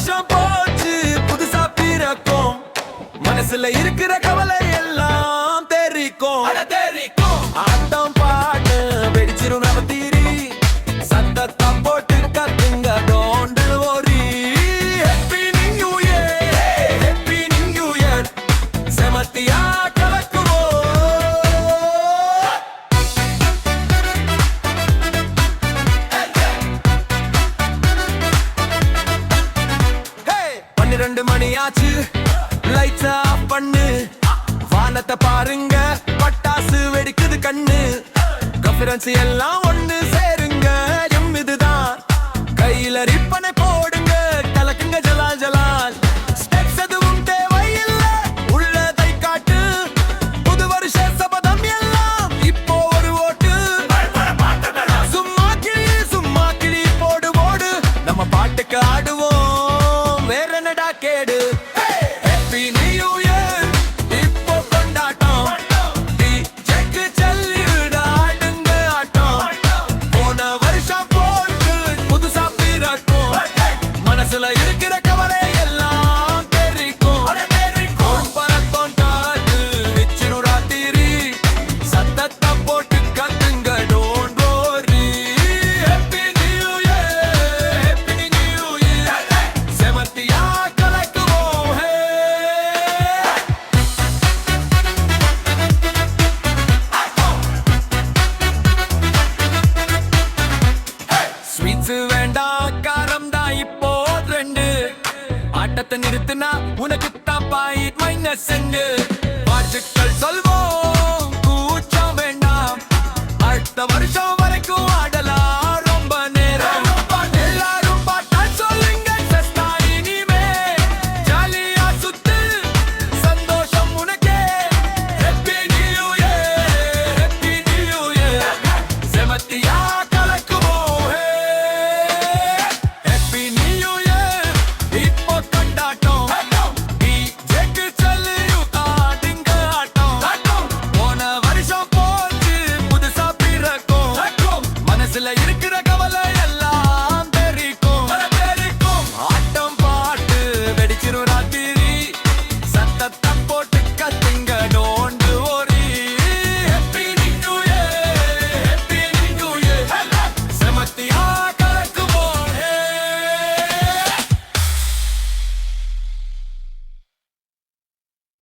வருஷம் போச்சு புதுசா பிறக்கும் மனசுல இருக்கிற கவலை எல்லாம் தெரிக்கும் ஆட்டம் பாட்டு வெடிச்சிரும் நம்ம தீரி சத்தத்தை போட்டு கத்துங்க don't worry happy new year happy new year செமத்தியா கலக்குவோம் 12 மணி ஆச்சு லைட்ஸ் ஆஃப் பண்ணு வானத்தை பாருங்க பட்டாசு வெடிக்குது கண்ணு கஃபரன்ஸ் எல்லாம் ஒண்ணு சேருங்க இதுதான் கையில ரிப்பனை போடுங்க கலக்குங்க ஜலால் ஜலால் ஸ்டெப்ஸ் எதுவும் தேவையில்ல உள்ளதை காட்டு புது வருஷ சபதம் எல்லாம் இப்போ ஒரு ஓட்டு சும்மா கிளி போடு போடு நம்ம பாட்டுக்கு ஆடுவோம் வேற என்னடா கேடு ஹேப்பி நியூ இயர் இப்போ கொண்டாட்டம் டிஜேக்கு செல்லிட ஆடுங்க ஆட்டம் போன வருஷம் போட்டு புதுசா பிறக்கும் மனசுல இருக்கிற கவலை எல்லாம் தெரிக்கும் பறக்கும் காத்து வெச்சிரும் ராத்திரி சத்தத்தை போட்டு கத்துங்க don't worry happy new year happy new year செமத்தியா கலக்குவோம் ஹே ஸ்வீட்ஸ் வேண்டாம் காரம் தான் இப்போ ட்ரெண்டு ஆட்டத்தை நிறுத்தினா உனக்கு தான் பாயிண்ட் மைனஸ் வாழ்த்துக்கள் சொல்வோம் கூச்சம் வேண்டாம் அடுத்த வருஷம்